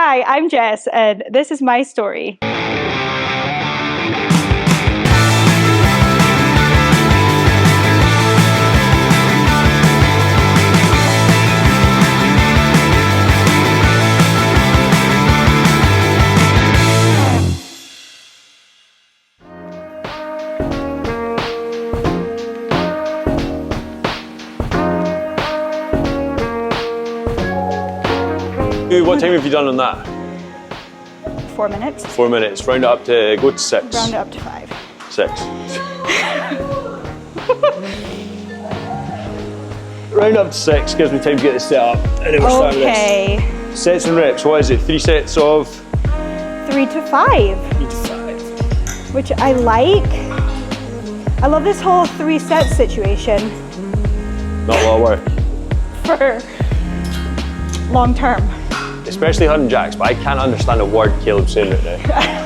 Hi, I'm Jess, and this is my story. What time have you done on that? 4 minutes. 4 minutes. Round it up to go to 6. Round it up to 5. 6. Round up to 6 gives me time to get this set up, and then we're starting this. Okay. Sets and reps. What is it? 3 sets of 3 to 5. 3 to 5. Which I like. I love this whole 3 set situation Not a lot of work. for long term. Especially her and Jax, but I can't understand a word Caleb's saying right now.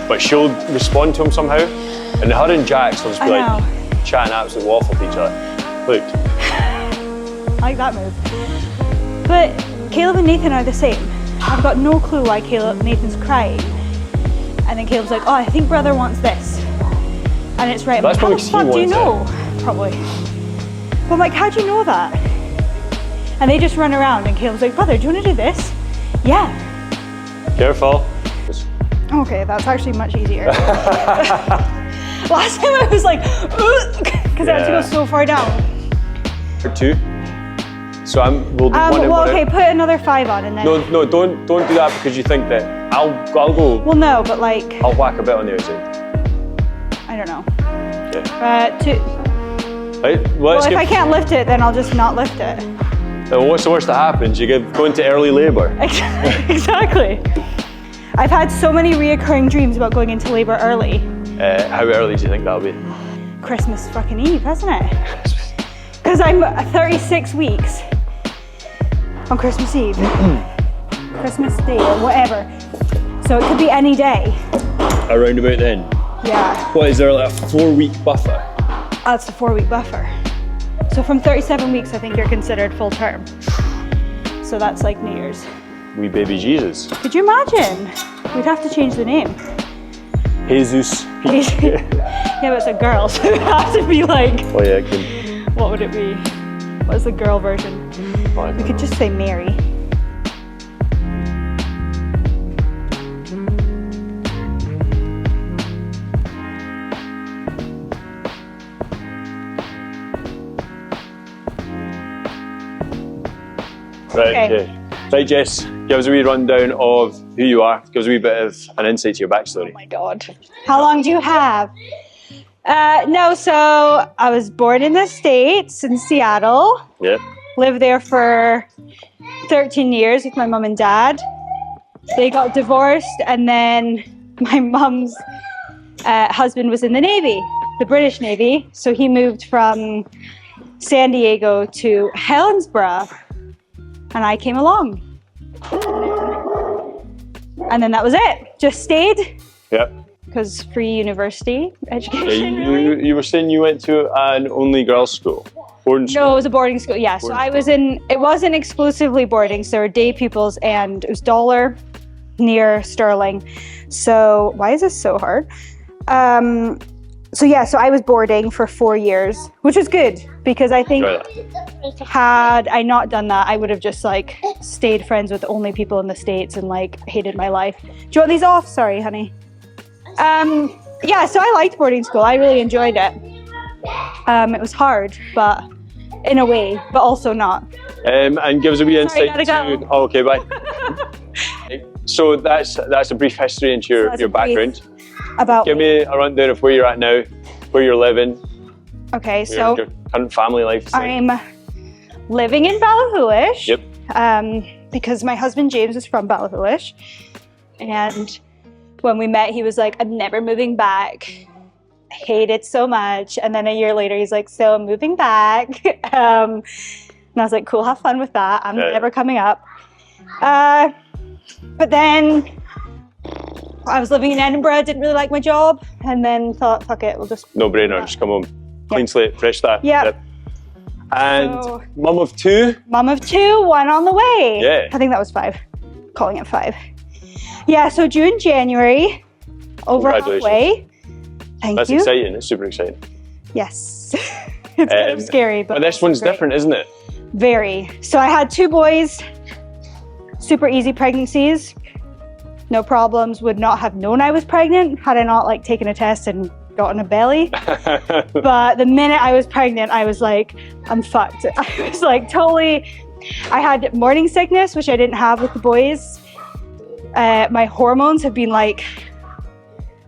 But she'll respond to him somehow, and her and Jax will just be like chatting absolute waffle to each other. Look. I like that move. But Caleb and Nathan are the same. I've got no clue why Nathan's crying. And then Caleb's like, oh, I think brother wants this. And it's right. That's I'm like, how the fuck probably do you know? Probably. But I'm like, how do you know that? And they just run around and Caleb's like, brother, do you want to do this? Yeah. Careful. Okay, that's actually much easier. Last time I was like, because I had to go so far down. 2. So we'll do one and well, one okay, out. put another 5 on and then. No, don't do that because you think that I'll go. Well, no, but like. I'll whack a bit on the outside. I don't know. Okay. 2. Right. Well, if I can't lift it, then I'll just not lift it. What's the worst that happens? You go into early labour. Exactly. I've had so many reoccurring dreams about going into labour early. How early do you think that'll be? Christmas fucking Eve, hasn't it? Because I'm 36 weeks on Christmas Eve. Christmas Day or whatever. So it could be any day. Around about then? Yeah. What, is there like a 4-week buffer? That's the 4-week buffer. So from 37 weeks, I think you're considered full term. So that's like New Year's. Wee baby Jesus. Could you imagine? We'd have to change the name. Jesus. Yeah, but it's a girl, so it would have to be like. Oh yeah, it can. What would it be? What's the girl version? We could just say Mary. Right, okay. Right, Jess, give us a wee rundown of who you are. Give us a wee bit of an insight to your backstory. Oh my God. How long do you have? No, so I was born in the States, in Seattle. Yep. Lived there for 13 years with my mum and dad. They got divorced, and then my mum's husband was in the Navy, the British Navy. So he moved from San Diego to Helensburgh. And I came along. And then that was it. Just stayed. Yep. Because free university education. Yeah, you were saying you went to an only girls' school? Boarding school? No, it was a boarding school. Yeah, so I was in, it wasn't exclusively boarding, so there were day pupils, and it was Dollar near Sterling. So why is this so hard? So I was boarding for 4 years, which was good because I think had I not done that, I would have just like stayed friends with only people in the States and like hated my life. Do you want these off? Sorry, honey. So I liked boarding school. I really enjoyed it. It was hard, but in a way, but also not. And give us a wee insight Sorry, gotta go. Oh, okay, bye. So that's a brief history into your background. Give me a rundown of where you're at now, where you're living. Okay, so your current family life. I'm living in Ballachulish. Yep. Because my husband James is from Ballachulish, and when we met, he was like, "I'm never moving back. I hate it so much." And then a year later, he's like, "So I'm moving back." And I was like, "Cool, have fun with that. I'm never coming up." But then I was living in Edinburgh, didn't really like my job, and then thought, fuck it, we'll just... No brainer, just come home. Clean slate, fresh start. Yep. And so, mum of 2? Mum of 2, 1 on the way. Yeah. I think that was 5, calling it 5. Yeah, so June, January, over halfway. Thank That's you. exciting. It's super exciting. Yes. It's kind of scary, but this one's great. different, isn't it? Very. So I had 2 boys, super easy pregnancies, no problems, would not have known I was pregnant had I not like taken a test and gotten a belly. But the minute I was pregnant, I was like, I'm fucked. I was like totally, I had morning sickness, which I didn't have with the boys. My hormones have been like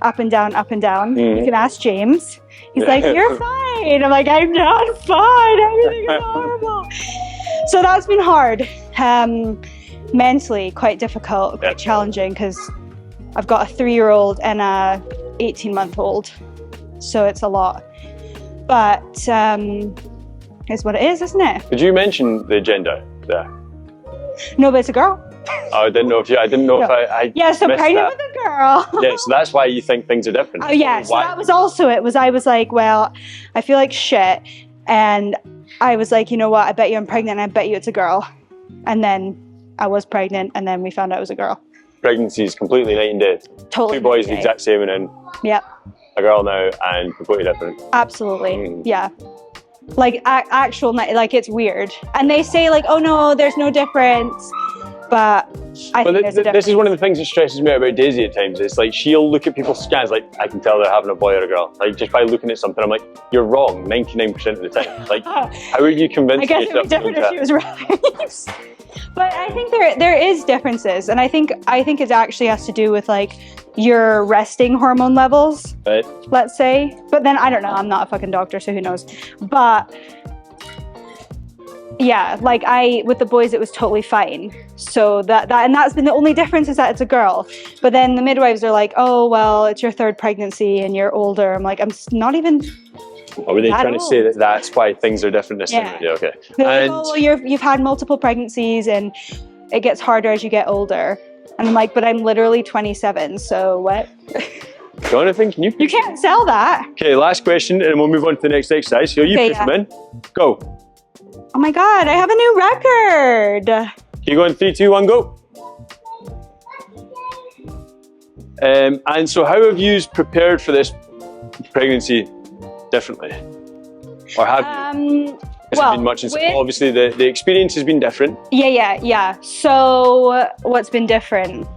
up and down, up and down. You can ask James. He's like, you're fine. I'm like, I'm not fine. Everything is horrible. So that's been hard. Mentally, quite difficult, quite challenging because I've got a 3-year-old and a 18-month-old. So it's a lot. But it's what it is, isn't it? Did you mention the gender there? No, but it's a girl. Oh, I didn't know if I Yeah, so missed pregnant that. with a girl. Yeah, so that's why you think things are different. Oh yeah, so that was also it. I was like, well, I feel like shit, and I was like, you know what? I bet you I'm pregnant. And I bet you it's a girl. And then I was pregnant, and then we found out it was a girl. Pregnancy is completely night and day. Totally. 2 boys the exact same, and then yep, a girl now, and completely different. absolutely, yeah. Like actual, like it's weird, and they say like, oh no, there's no difference. But I think there's a difference. This is one of the things that stresses me out about Daisy at times. It's like she'll look at people's scans like, I can tell they're having a boy or a girl. Like just by looking at something, I'm like, you're wrong 99% of the time. Like, how are you convinced? I guess it would be different if she was right. But I think there is differences, and I think it actually has to do with like your resting hormone levels, right, let's say. But then I don't know. I'm not a fucking doctor, so who knows? But yeah, like with the boys, it was totally fine. So that's been the only difference, is that it's a girl. But then the midwives are like, oh, well, it's your 3rd pregnancy and you're older. I'm like, I'm not even. Or were they trying to say that that's why things are different this time? Yeah, okay. Like, oh, well, you've had multiple pregnancies and it gets harder as you get older. And I'm like, but I'm literally 27, so what? Jonathan, can you? You can't sell that. Okay, last question, and we'll move on to the next exercise. So you push them in. Go. Oh my God, I have a new record. You go in 3, 2, 1, go. And so how have you prepared for this pregnancy differently? Or have you? Has it been much? Obviously, the experience has been different. Yeah. So what's been different?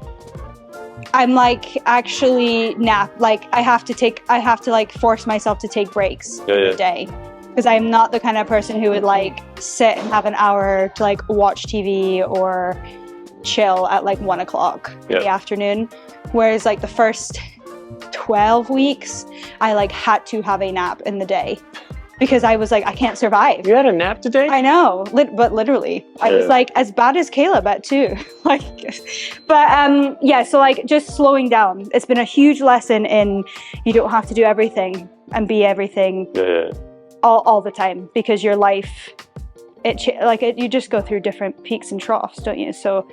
I'm like actually like I have to like force myself to take breaks every day. Because I'm not the kind of person who would like sit and have an hour to like watch TV or chill at like 1 o'clock in the afternoon. Whereas like the first 12 weeks, I like had to have a nap in the day because I was like, I can't survive. You had a nap today? I know, but literally, I was like as bad as Caleb at 2. Like, but yeah, so like just slowing down. It's been a huge lesson in you don't have to do everything and be everything. All the time, because your life, you just go through different peaks and troughs, don't you? So,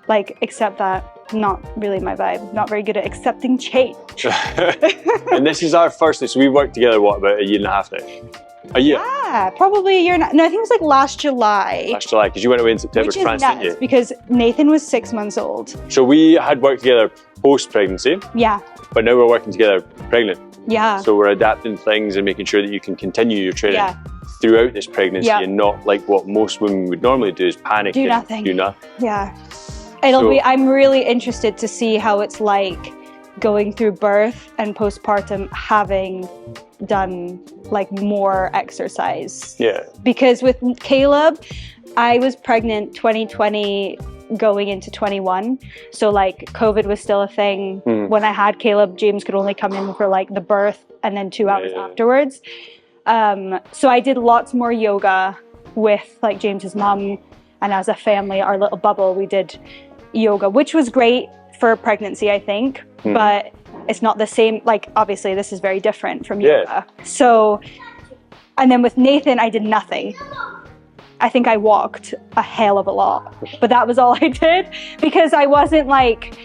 like, accept that. Not really my vibe. Not very good at accepting change. And this is our first. So we worked together, what, about 1.5 years now? A year? Yeah, probably a year. No, I think it was like last July. Last July, because you went away in September to France, didn't you? Because Nathan was 6 months old. So we had worked together post-pregnancy. Yeah. But now we're working together pregnant. Yeah. So we're adapting things and making sure that you can continue your training throughout this pregnancy and not like what most women would normally do is panic. Do nothing. Yeah. I'm really interested to see how it's like going through birth and postpartum having done like more exercise. Yeah. Because with Caleb, I was pregnant 2020 going into 21, so like COVID was still a thing. When I had Caleb, James could only come in for like the birth and then 2 hours afterwards. So I did lots more yoga with like James's mum, and as a family, our little bubble, we did yoga, which was great for pregnancy, I think, but it's not the same. Like obviously this is very different from yoga. So, and then with Nathan, I did nothing. I think I walked a hell of a lot, but that was all I did because I was like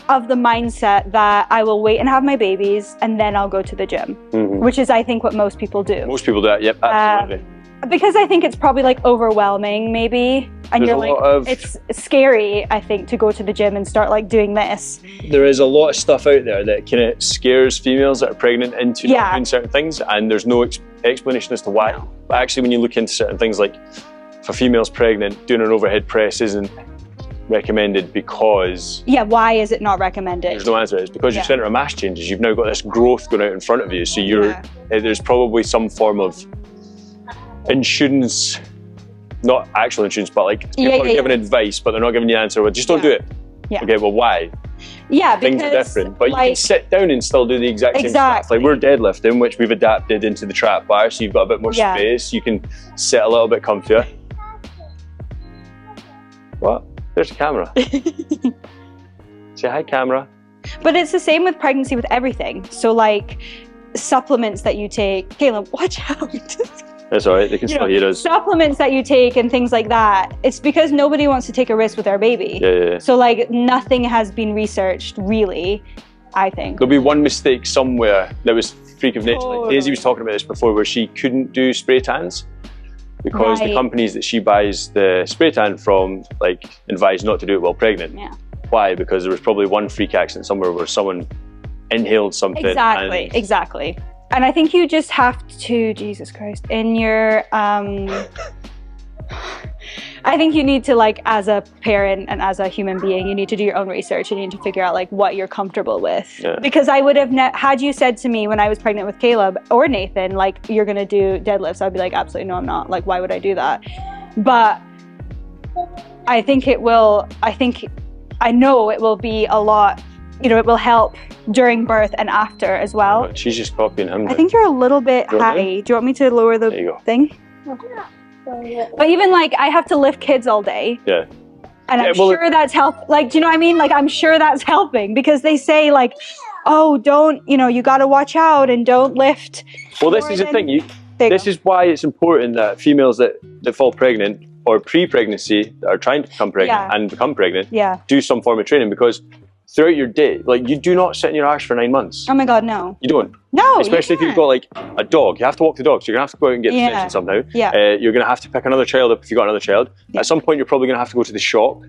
of the mindset that I will wait and have my babies and then I'll go to the gym, which is I think what most people do. Most people do that, yep, absolutely. Because I think it's probably like overwhelming, maybe. And There's you're like, it's scary, I think, to go to the gym and start like doing this. There is a lot of stuff out there that kind of scares females that are pregnant into not doing certain things, and there's no explanation as to why. No. But actually, when you look into certain things, like for females pregnant, doing an overhead press isn't recommended because... Yeah, why is it not recommended? There's no answer. It's because your centre of mass changes. You've now got this growth going out in front of you, so there's probably some form of insurance, not actual insurance, but like people are giving advice, but they're not giving you the answer. Well, just don't do it. Yeah. Okay, well, why? Yeah, things are different, but you can sit down and still do the exact same stuff. Like we're deadlifting, which we've adapted into the trap bar, so you've got a bit more space. You can sit a little bit comfier. What? There's a camera. Say hi, camera. But it's the same with pregnancy with everything. So like supplements that you take. Caleb, watch out. That's all right, they can still hear us. Supplements that you take and things like that, it's because nobody wants to take a risk with their baby. Yeah. So like nothing has been researched, really, I think. There'll be one mistake somewhere that was freak of nature. Like Daisy was talking about this before, where she couldn't do spray tans because the companies that she buys the spray tan from like advise not to do it while pregnant. Yeah. Why? Because there was probably one freak accident somewhere where someone inhaled something. Exactly. And I think you just have to, Jesus Christ, in your, I think you need to, like, as a parent and as a human being, you need to do your own research and you need to figure out, like, what you're comfortable with. Yeah. Because I would have, had you said to me when I was pregnant with Caleb or Nathan, like, you're going to do deadlifts, I'd be like, absolutely no, I'm not. Like, why would I do that? But I think I know it will be a lot, you know, it will help during birth and after as well. She's just copying him. I think you're a little bit high. Do you want me to lower the thing? But even like, I have to lift kids all day. Yeah. And I'm sure that's like, do you know what I mean? Like, I'm sure that's helping because they say like, oh, don't, you know, you got to watch out and don't lift. Well, this is the thing. This is why it's important that females that fall pregnant or pre-pregnancy that are trying to become pregnant and become pregnant do some form of training, because throughout your day, like, you do not sit in your arse for 9 months. Oh my God, no. You don't. No, especially if you've got like a dog. You have to walk the dog, so you're gonna have to go out and get the attention somehow. Yeah. You're gonna have to pick another child up if you've got another child. At some point, you're probably gonna have to go to the shop.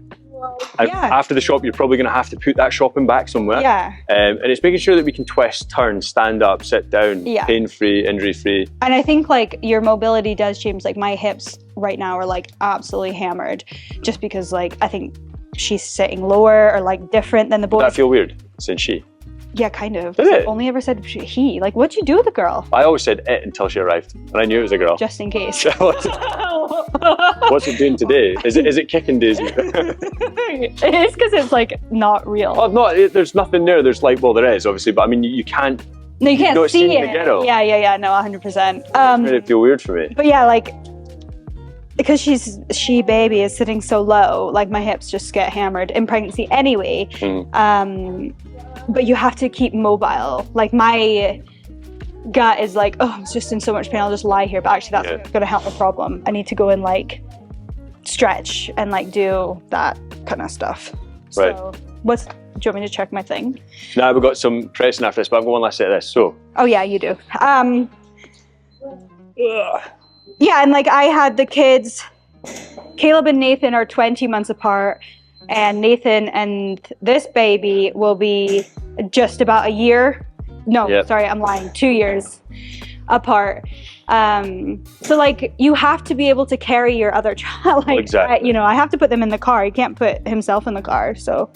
And after the shop, you're probably gonna have to put that shopping back somewhere. Yeah. And it's making sure that we can twist, turn, stand up, sit down, pain-free, injury-free. And I think like your mobility does change. Like my hips right now are like absolutely hammered, just because like I think she's sitting lower or like different than the boys. Does that feel weird, saying she? Yeah, kind of. Did it? I've only ever said he. Like, what'd you do with the girl? I always said it until she arrived, and I knew it was a girl. Just in case. What's it doing today? Is it kicking Daisy? It is because it's like not real. Oh, no, there's nothing there. There's like, well, there is obviously, but I mean, you can't. No, you can't see it. The ghetto. Yeah. No, 100%. Made it feel weird for me. But yeah, like, because she baby is sitting so low, like my hips just get hammered in pregnancy anyway. But you have to keep mobile. Like my gut is like, oh, I'm just in so much pain, I'll just lie here. But actually that's going to help the problem. I need to go and like stretch and like do that kind of stuff. Right. So do you want me to check my thing? No, we've got some pressing after this, but I've got one last set of this, so. Oh yeah, you do. Yeah, and like I had the kids, Caleb and Nathan are 20 months apart, and Nathan and this baby will be just about a year. No, sorry, I'm lying. 2 years apart. So like you have to be able to carry your other child. Like, exactly. I have to put them in the car. He can't put himself in the car. So,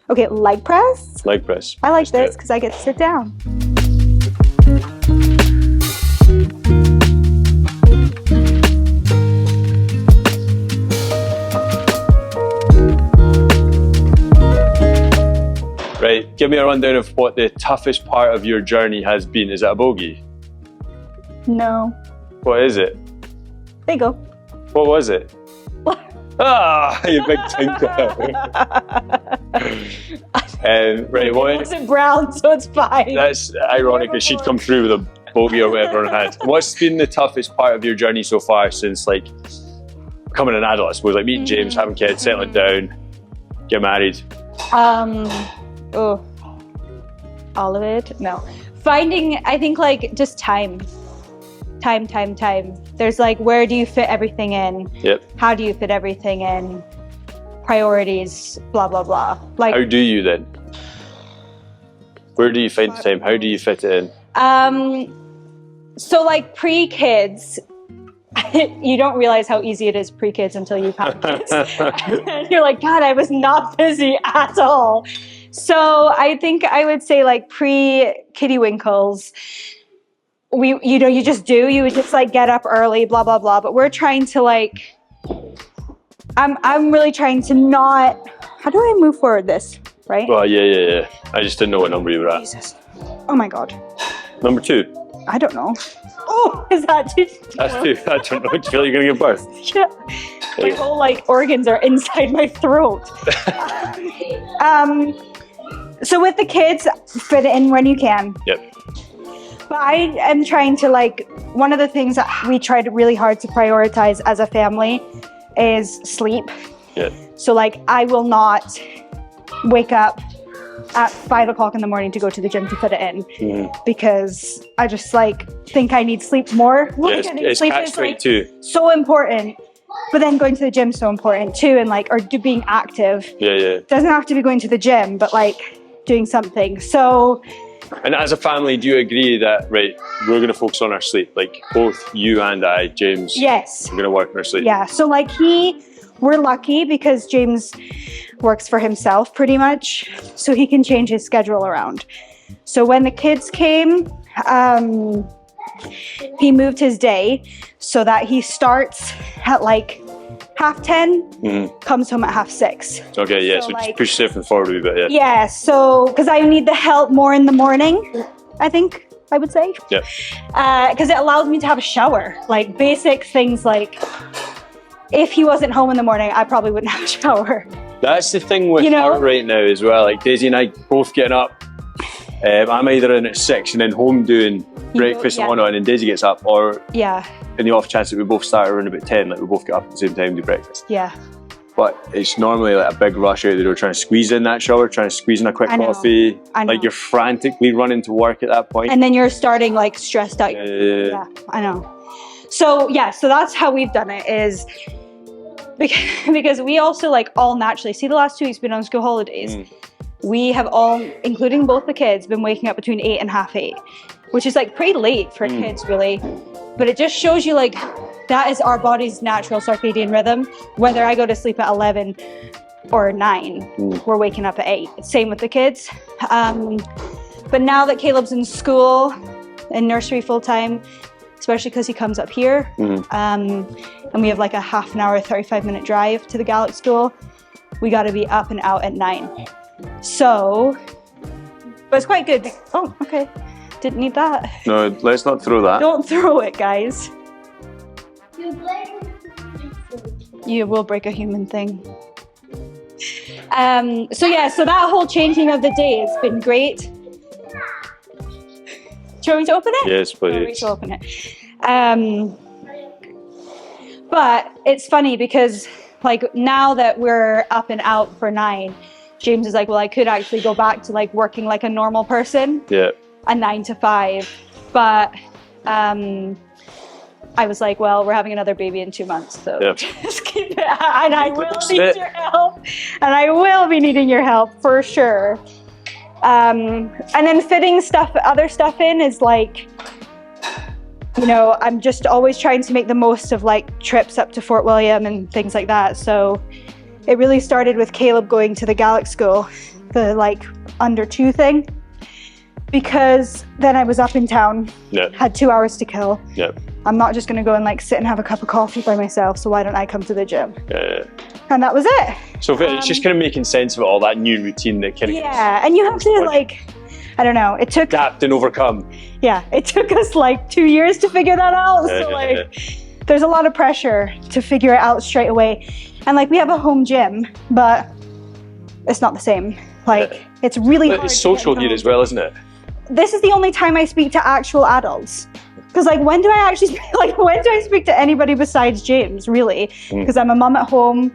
okay, leg press. Leg press. I like this because I get to sit down. Right, give me a rundown of what the toughest part of your journey has been. Is that a bogey? No. What is it? There you go. What was it? You big tinker. Right, it wasn't brown, so it's fine. That's ironic that she'd come through with a bogey or whatever on her head. What's been the toughest part of your journey so far since like becoming an adult, I suppose, like meeting James, having kids, settling down, get married? All of it? No. Finding, I think like just time time. There's like, where do you fit everything in? Yep. How do you fit everything in? Priorities, blah, blah, blah. Like, how do you then? Where do you find the time? How do you fit it in? So like pre-kids, you don't realize how easy it is pre-kids until you've had kids. And you're like, God, I was not busy at all. So I think I would say like pre-Kitty Winkles, you just do. You would just like get up early, blah, blah, blah. But we're trying to like, I'm really trying to not, how do I move forward this, right? Well, yeah. I just didn't know what number you were at. Jesus. Oh my God. Number 2. I don't know. Oh, is that 2? That's 2. I don't know. Do you feel like you're going to give birth? Yeah. My whole like organs are inside my throat. So with the kids, fit it in when you can. Yep. But I am trying to like, one of the things that we tried really hard to prioritize as a family is sleep. Yeah. So like, I will not wake up at 5 o'clock in the morning to go to the gym to fit it in, because I just like think I need sleep more. Yeah, it's sleep catch is like 22. so important, but then going to the gym is so important too, and like, or being active. Yeah. Doesn't have to be going to the gym, but like doing something. So. And as a family, do you agree that, right, we're going to focus on our sleep? Like both you and I, James. Yes. We're going to work on our sleep. Yeah. So like we're lucky because James works for himself pretty much, so he can change his schedule around. So when the kids came, he moved his day so that he starts at like 10:30, comes home at 6:30. Okay, yeah, so like, just push everything forward a wee bit, yeah. Yeah, so because I need the help more in the morning, I think I would say. Yeah. Because it allows me to have a shower, like basic things like, if he wasn't home in the morning, I probably wouldn't have a shower. That's the thing with her right now as well. Like Daisy and I both getting up. I'm either in at 6 and then home doing breakfast and whatnot, and then Daisy gets up, or in the off chance that we both start around about 10, like we both get up at the same time and do breakfast. Yeah. But it's normally like a big rush out the door, trying to squeeze in that shower, trying to squeeze in a quick coffee. I know. Like you're frantically running to work at that point. And then you're starting like stressed out. Yeah, I know. So so that's how we've done it, is because we also like all naturally, see the last 2 weeks been on school holidays. We have all, including both the kids, been waking up between 8 and 8:30, which is like pretty late for kids really. But it just shows you like, that is our body's natural circadian rhythm. Whether I go to sleep at 11 or 9, we're waking up at 8. Same with the kids. But now that Caleb's in school, in nursery full time, especially because he comes up here, and we have like a half an hour, 35-minute drive to the Gaelic school, we got to be up and out at 9. So, but it's quite good. Oh, okay. Didn't need that. No, let's not throw that. Don't throw it, guys. You will break a human thing. So that whole changing of the day has been great. Do you want me to open it? Yes, please. We shall open it. But it's funny because like now that we're up and out for 9, James is like, well, I could actually go back to like working like a normal person. Yeah. A 9 to 5, but I was like, well, we're having another baby in 2 months, so just keep it. And I will need your help, and I will be needing your help for sure. And then fitting other stuff in is like, I'm just always trying to make the most of like trips up to Fort William and things like that. So it really started with Caleb going to the Gaelic school, the like under 2 thing. Because then I was up in town, had 2 hours to kill. I'm not just going to go and like sit and have a cup of coffee by myself, so why don't I come to the gym? And that was it. So it's just kind of making sense of all that new routine that kind of and you have to like, I don't know, it took... Adapt and overcome. Yeah, it took us like 2 years to figure that out. So like, there's a lot of pressure to figure it out straight away. And like, we have a home gym, but it's not the same. Like, it's really hard. It's social here as well, isn't it? This is the only time I speak to actual adults. Because like, when do I speak to anybody besides James, really? Because I'm a mum at home.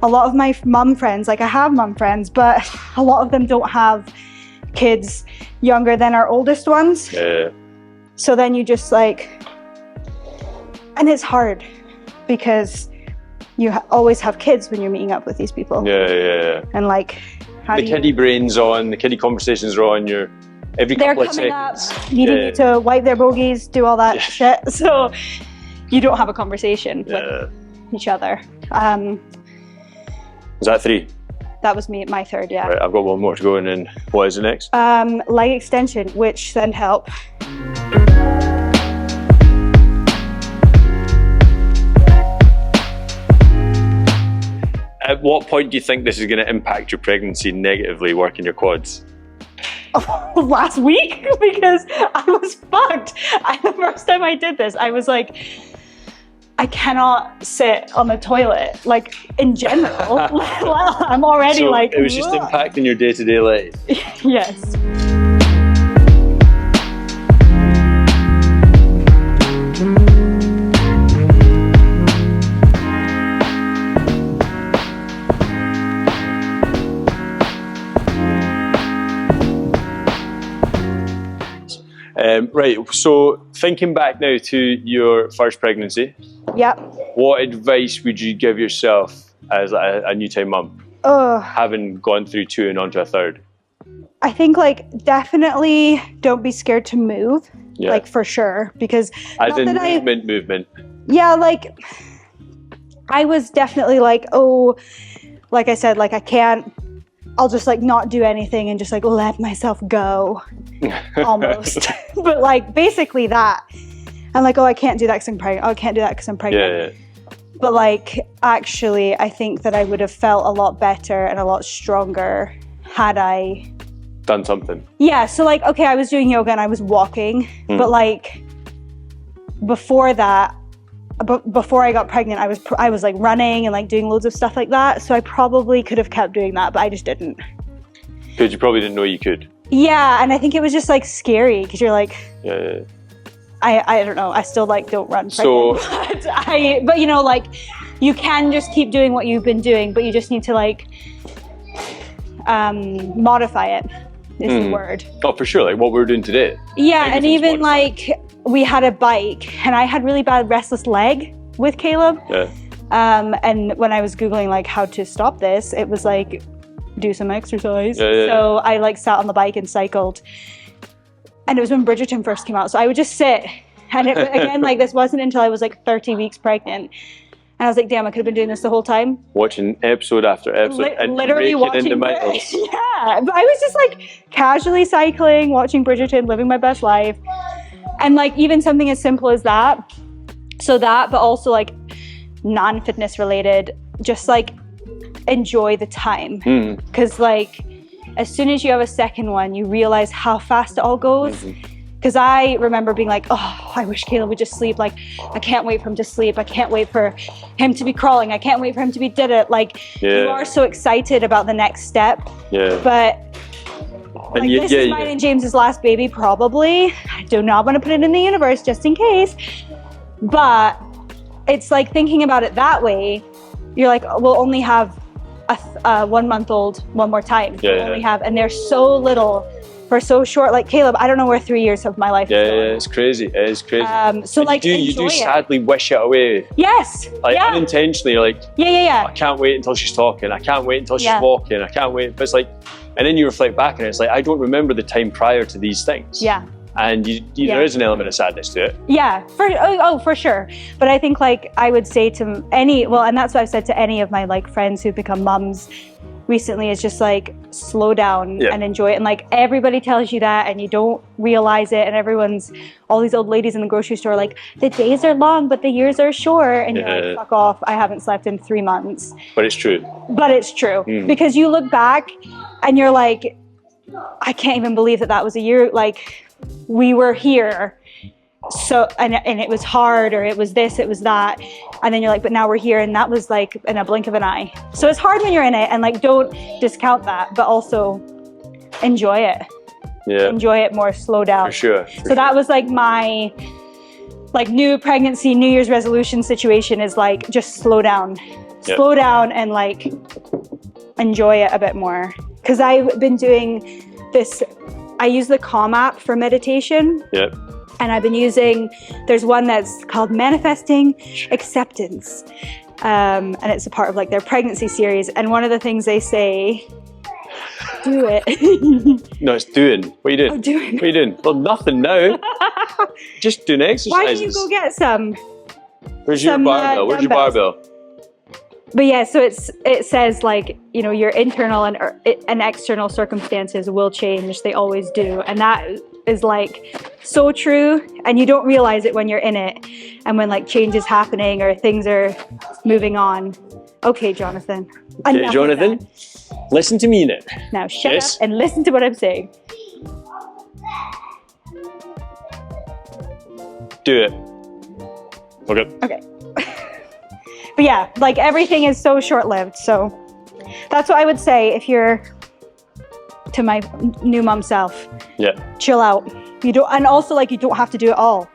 A lot of my mum friends, like I have mum friends, but a lot of them don't have kids younger than our oldest ones. So then you just like, And it's hard because you always have kids when you're meeting up with these people. Yeah. And like, the kiddie brain's on, the kiddie conversations are on, every couple of seconds. They're coming up, needing you to wipe their bogies, do all that shit. So you don't have a conversation with each other. Was that 3? That was my third, yeah. Right, I've got one more to go, and then what is the next? Leg extension, which then help. At what point do you think this is going to impact your pregnancy negatively, working your quads? Last week, because I was fucked. The first time I did this, I was like, I cannot sit on the toilet, like in general. I'm already so like. It was just impacting your day-to-day life. Yes. Right, so thinking back now to your first pregnancy, what advice would you give yourself as a new time mum, having gone through 2 and onto a 3rd? I think like definitely don't be scared to move, like for sure, because as in movement. Yeah, like I was definitely like, like I said, like I'll just like not do anything and just like let myself go, almost. But like basically that. I'm like, I can't do that because I'm pregnant. I can't do that because I'm pregnant. Yeah. But like actually, I think that I would have felt a lot better and a lot stronger had I done something. Yeah. So like, okay, I was doing yoga and I was walking, but like before that, before I got pregnant, I was like running and like doing loads of stuff like that. So I probably could have kept doing that, but I just didn't. Because you probably didn't know you could. Yeah, and I think it was just like scary because you're like, I don't know. I still like don't run pregnant. So, but you know, like you can just keep doing what you've been doing, but you just need to like modify it. Is the word. Oh, for sure. Like what we're doing today. Yeah, and even like we had a bike, and I had really bad restless leg with Caleb. Yeah. And when I was Googling like how to stop this, it was like do some exercise. So I like sat on the bike and cycled. And it was when Bridgerton first came out. So I would just sit. And again, like this wasn't until I was like 30 weeks pregnant. And I was like, damn, I could have been doing this the whole time. Watching episode after episode. And literally watching into miles. Yeah. But I was just like casually cycling, watching Bridgerton, living my best life. And like even something as simple as that. So that, but also like non-fitness related, just like enjoy the time. Because like as soon as you have a second one, you realize how fast it all goes. Because I remember being like, oh, I wish Caleb would just sleep. Like, I can't wait for him to sleep. I can't wait for him to be crawling. I can't wait for him to be did it. Like, you are so excited about the next step. But like, this is mine and James's last baby, probably. I do not want to put it in the universe just in case. But it's like thinking about it that way. You're like, we'll only have a 1 month old one more time. Only have, and they're so little. For so short, like Caleb, I don't know where 3 years of my life is going. Yeah, it's crazy. It is crazy. So like, you do sadly wish it away. Yes. Like unintentionally, you're like, I can't wait until she's talking. I can't wait until she's walking. I can't wait. But it's like, and then you reflect back and it's like, I don't remember the time prior to these things. Yeah. And there is an element of sadness to it. Yeah, for sure. But I think like I would say to and that's what I've said to any of my like friends who've become mums recently, is just like slow down and enjoy it. And like everybody tells you that and you don't realize it, and all these old ladies in the grocery store like, the days are long but the years are short, and you're like, fuck off, I haven't slept in 3 months. But it's true. Because you look back and you're like, I can't even believe that was a year. Like, we were here, so and it was hard, or it was this, it was that, and then you're like, but now we're here, and that was like in a blink of an eye. So it's hard when you're in it, and like don't discount that, but also enjoy it. Enjoy it more, slow down. For sure. So that was like my like new pregnancy New Year's resolution situation, is like just slow down and like enjoy it a bit more. Because I've been doing this, I use the Calm app for meditation. And I've been using, there's one that's called Manifesting Acceptance. And it's a part of like their pregnancy series. And one of the things they say, do it. No, it's doing. What are you doing? Oh, doing. What are you doing? Well, nothing now. Just doing exercises. Why don't you go get some? Where's your barbell? Where's your barbell? But yeah, so it says like, you know, your internal and external circumstances will change. They always do. And that is like so true. And you don't realize it when you're in it. And when like change is happening or things are moving on. Okay, Jonathan. Okay, Jonathan, listen to me now. Now shut up and listen to what I'm saying. Do it. Okay. Okay. But yeah, like everything is so short-lived. So that's what I would say if you're to my new mom self. Yeah. Chill out. You don't, and also like you don't have to do it all.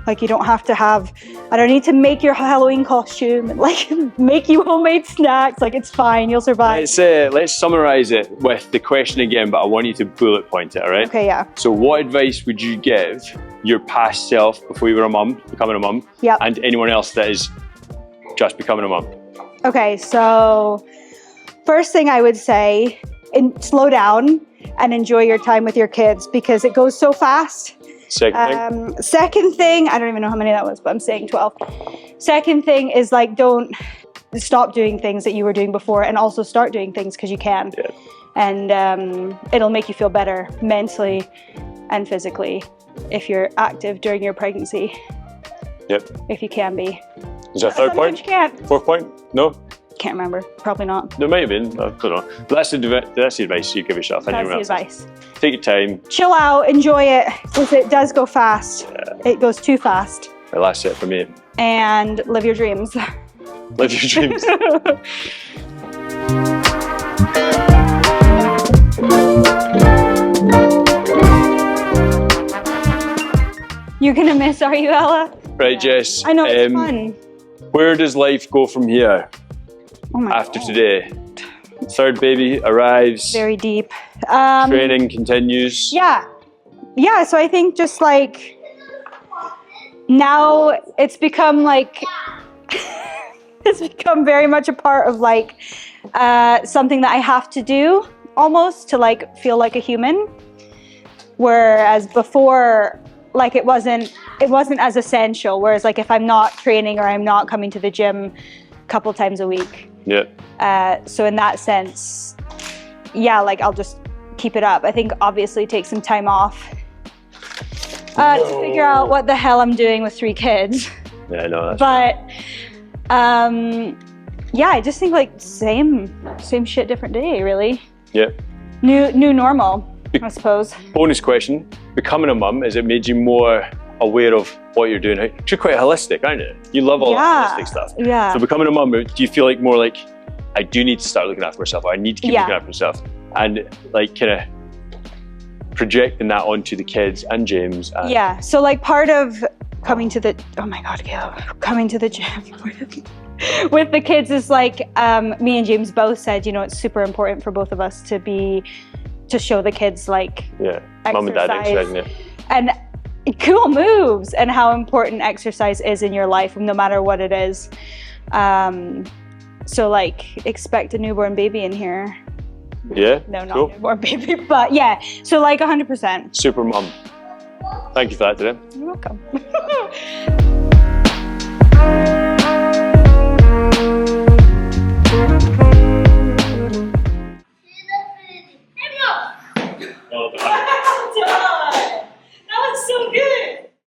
Like you don't have to have, I don't need to make your Halloween costume and like make you homemade snacks. Like it's fine, you'll survive. Let's summarize it with the question again, but I want you to bullet point it, all right? Okay, yeah. So what advice would you give your past self before you were a mum, becoming a mum, and anyone else that is just becoming a mum? Okay, so first thing I would say, slow down and enjoy your time with your kids because it goes so fast. Second thing, I don't even know how many that was, but I'm saying 12. Second thing is like, don't stop doing things that you were doing before and also start doing things because you can. Yeah. And it'll make you feel better mentally and physically if you're active during your pregnancy. Yep. If you can be. Is that third point? You can't. Fourth point? No? Can't remember. Probably not. There might have been. I don't know. But that's the advice you give yourself. That's the advice. Take your time. Chill out. Enjoy it. Because it does go fast. Yeah. It goes too fast. Well, that's it for me. And live your dreams. Live your dreams. You're going to miss, are you, Ella? Right, Jess. I know, it's fun. Where does life go from here? After today? Third baby arrives. Very deep. Training continues. Yeah. Yeah, so I think just like now it's become like it's become very much a part of like something that I have to do almost to like feel like a human. Whereas before like it wasn't as essential. Whereas like if I'm not training or I'm not coming to the gym a couple times a week. Yeah. So in that sense, yeah, like I'll just keep it up. I think obviously take some time off to figure out what the hell I'm doing with 3 kids. Yeah, I know. But yeah, I just think like same shit, different day, really. Yeah. New normal, I suppose. Bonus question: becoming a mum, has it made you more aware of what you're doing? You're quite holistic, aren't you? You love all that holistic stuff. Yeah. So becoming a mum, do you feel like more like I do need to start looking after myself, or I need to keep looking after myself, and like kind of projecting that onto the kids and James? And yeah. So like part of coming to the coming to the gym with the kids is like me and James both said, you know, it's super important for both of us to show the kids like mum and dad exercising it. And cool moves and how important exercise is in your life, no matter what it is. So like expect a newborn baby in here. Yeah. No, not newborn baby, but yeah. So like 100%. Super mum. Thank you for that today. You're welcome.